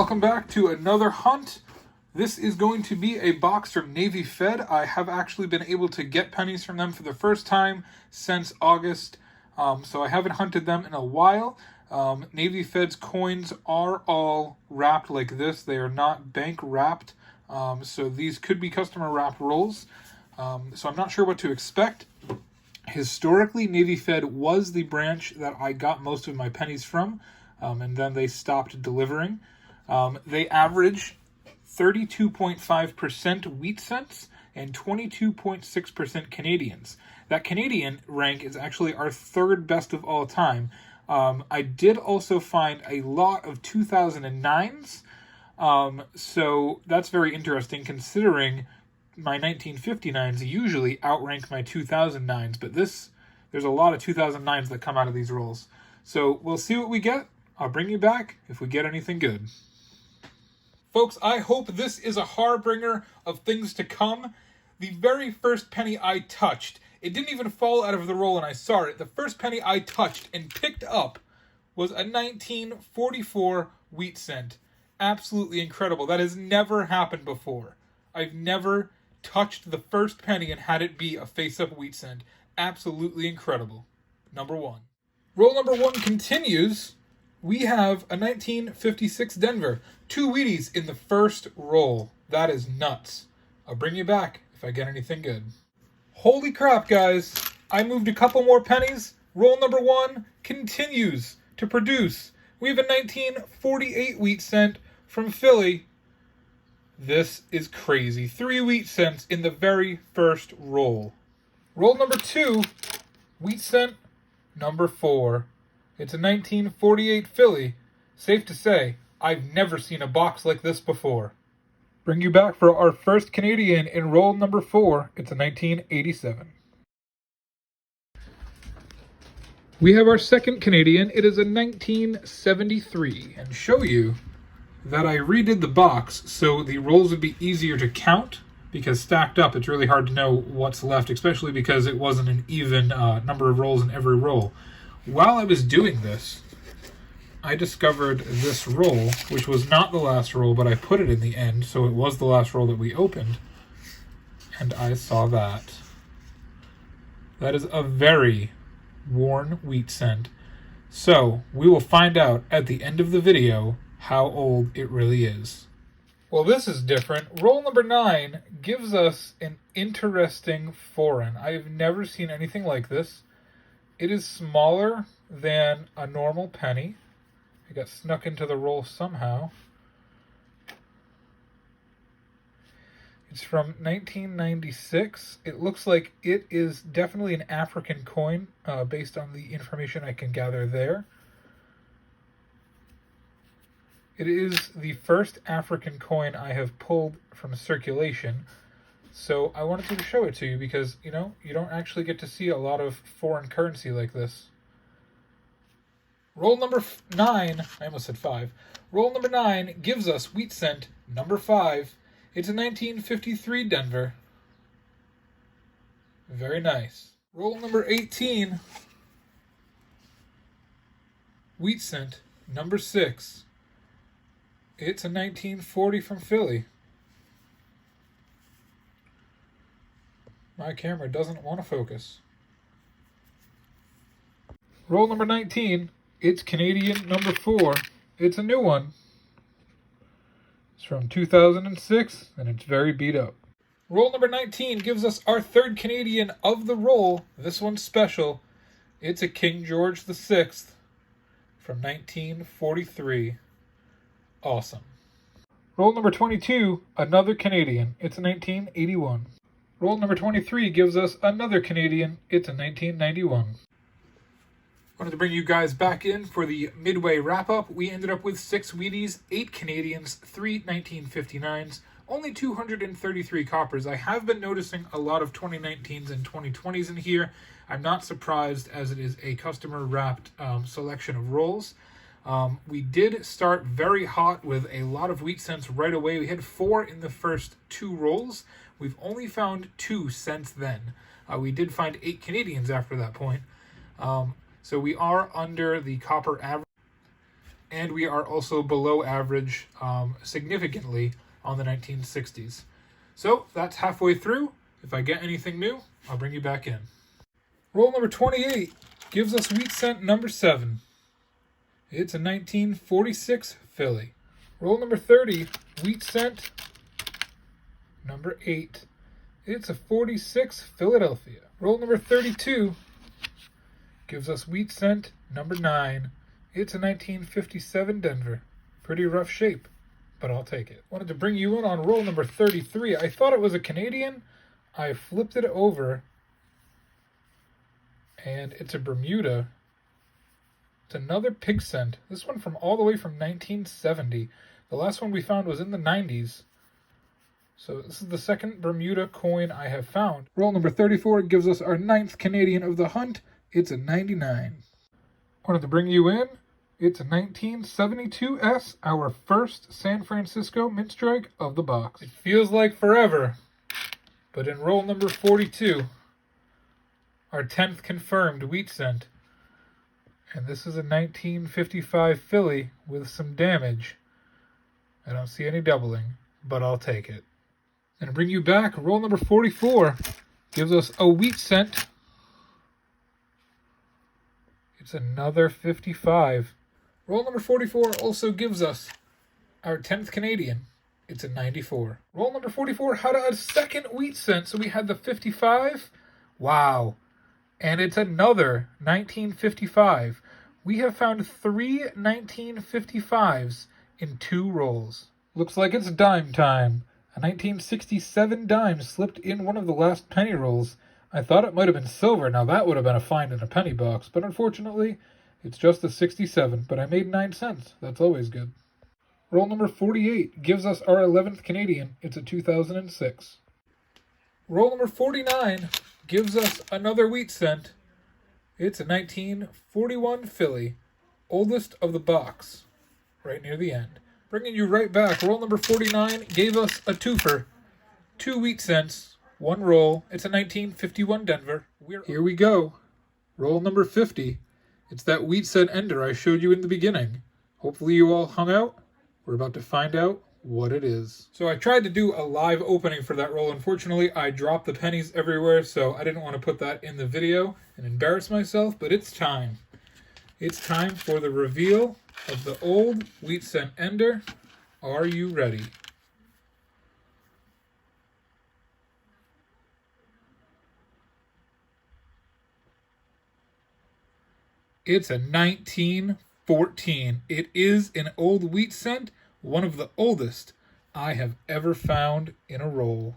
Welcome back to another hunt. This is going to be a box from LiQWYD. I have actually been able to get pennies from them for the first time since August, so I haven't hunted them in a while. LiQWYD's coins are all wrapped like this. They are not bank wrapped, so these could be customer wrapped rolls. So I'm not sure what to expect. Historically, LiQWYD was the branch that I got most of my pennies from, and then they stopped delivering. They average 32.5% wheat cents and 22.6% Canadians. That Canadian rank is actually our third best of all time. I did also find a lot of 2009s, so that's very interesting considering my 1959s usually outrank my 2009s, but there's a lot of 2009s that come out of these rolls. So we'll see what we get. I'll bring you back if we get anything good. Folks, I hope this is a harbinger of things to come. The very first penny I touched, it didn't even fall out of the roll and I saw it. The first penny I touched and picked up was a 1944 wheat cent. Absolutely incredible. That has never happened before. I've never touched the first penny and had it be a face-up wheat cent. Absolutely incredible. Number one. Roll number one continues. We have a 1956 Denver. 2 Wheaties in the first roll. That is nuts. I'll bring you back if I get anything good. Holy crap, guys. I moved a couple more pennies. Roll number one continues to produce. We have a 1948 wheat cent from Philly. This is crazy. 3 wheat cents in the very first roll. Roll number two, wheat cent number 4. It's a 1948 Philly. Safe to say, I've never seen a box like this before. Bring you back for our first Canadian in roll number 4. It's a 1987. We have our second Canadian. It is a 1973. And show you that I redid the box so the rolls would be easier to count, because stacked up it's really hard to know what's left, especially because it wasn't an even number of rolls in every roll. While I was doing this, I discovered this roll, which was not the last roll, but I put it in the end, so it was the last roll that we opened. And I saw that. That is a very worn wheat cent. So, we will find out at the end of the video how old it really is. Well, this is different. Roll number 9 gives us an interesting foreign. I have never seen anything like this. It is smaller than a normal penny. It got snuck into the roll somehow. It's from 1996. It looks like it is definitely an African coin, based on the information I can gather there. It is the first African coin I have pulled from circulation. So I wanted to show it to you because, you don't actually get to see a lot of foreign currency like this. Roll number 9, I almost said 5. Roll number 9 gives us wheat cent number 5. It's a 1953 Denver. Very nice. Roll number 18. Wheat cent number 6. It's a 1940 from Philly. My camera doesn't want to focus. Roll number 19. It's Canadian number 4. It's a new one. It's from 2006, and it's very beat up. Roll number 19 gives us our third Canadian of the roll. This one's special. It's a King George VI from 1943. Awesome. Roll number 22, another Canadian. It's a 1981. Roll number 23 gives us another Canadian. It's a 1991. Wanted to bring you guys back in for the midway wrap-up. We ended up with 6 Wheaties, 8 Canadians, 3 1959s, only 233 coppers. I have been noticing a lot of 2019s and 2020s in here. I'm not surprised, as it is a customer-wrapped selection of rolls. We did start very hot with a lot of wheat cents right away. We had 4 in the first 2 rolls. We've only found 2 since then. We did find 8 Canadians after that point. So we are under the copper average. and we are also below average significantly on the 1960s. So that's halfway through. If I get anything new, I'll bring you back in. Roll number 28 gives us wheat cent number 7. It's a 1946 Philly. Roll number 30, wheat cent number 8. It's a 46 Philadelphia. Roll number 32 gives us wheat cent number 9. It's a 1957 Denver. Pretty rough shape, but I'll take it. Wanted to bring you in on roll number 33. I thought it was a Canadian. I flipped it over, and it's a Bermuda. It's another pig cent. This one from all the way from 1970. The last one we found was in the 90s. So this is the second Bermuda coin I have found. Roll number 34 gives us our 9th Canadian of the hunt. It's a 99. Wanted to bring you in. It's a 1972S, our first San Francisco mint strike of the box. It feels like forever, but in roll number 42, our 10th confirmed wheat cent. And this is a 1955 Philly with some damage. I don't see any doubling, but I'll take it. And bring you back, roll number 44 gives us a wheat cent. It's another 55. Roll number 44 also gives us our 10th Canadian. It's a 94. Roll number 44 had a second wheat cent, so we had the 55. Wow. And it's another 1955. We have found 3 1955s in 2 rolls. Looks like it's dime time. A 1967 dime slipped in one of the last penny rolls. I thought it might have been silver. Now that would have been a find in a penny box, but unfortunately, it's just a 67. But I made 9 cents. That's always good. Roll number 48 gives us our 11th Canadian. It's a 2006. Roll number 49 gives us another wheat cent. It's a 1941 Philly, oldest of the box, right near the end. Bringing you right back, roll number 49 gave us a twofer, 2 wheat cents, 1 roll. It's a 1951 Denver. Here we go. Roll number 50. It's that wheat cent ender I showed you in the beginning. Hopefully you all hung out. We're about to find out what it is. So I tried to do a live opening for that roll. Unfortunately, I dropped the pennies everywhere, so I didn't want to put that in the video and embarrass myself, but it's time. It's time for the reveal of the old wheat cent ender. Are you ready? It's a 1914. It is an old wheat cent, one of the oldest I have ever found in a roll.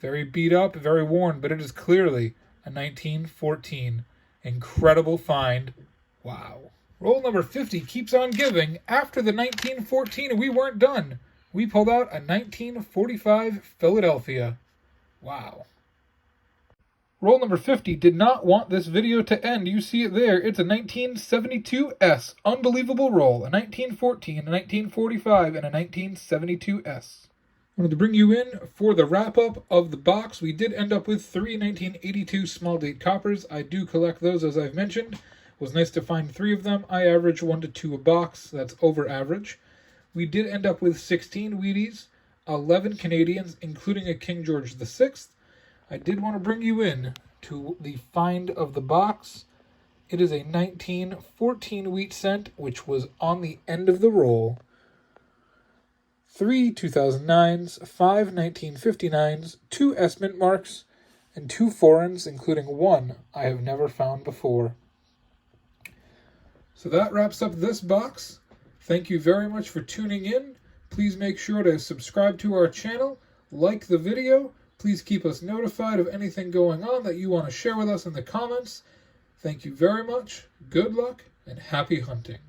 Very beat up, very worn, but it is clearly a 1914. Incredible find. Wow. Roll number 50 keeps on giving. After the 1914, we weren't done. We pulled out a 1945 Philadelphia. Wow. Roll number 50 did not want this video to end. You see it there. It's a 1972S. Unbelievable roll. A 1914, a 1945, and a 1972S. I wanted to bring you in for the wrap-up of the box. We did end up with 3 1982 small date coppers. I do collect those, as I've mentioned. It was nice to find 3 of them. I average 1 to 2 a box. That's over average. We did end up with 16 Wheaties, 11 Canadians, including a King George VI. I did want to bring you in to the find of the box. It is a 1914 wheat cent, which was on the end of the roll. 3 2009s, 5 1959s, 2 S-Mint marks, and 2 foreigns, including 1 I have never found before. So that wraps up this box. Thank you very much for tuning in. Please make sure to subscribe to our channel, like the video. Please keep us notified of anything going on that you want to share with us in the comments. Thank you very much. Good luck and happy hunting.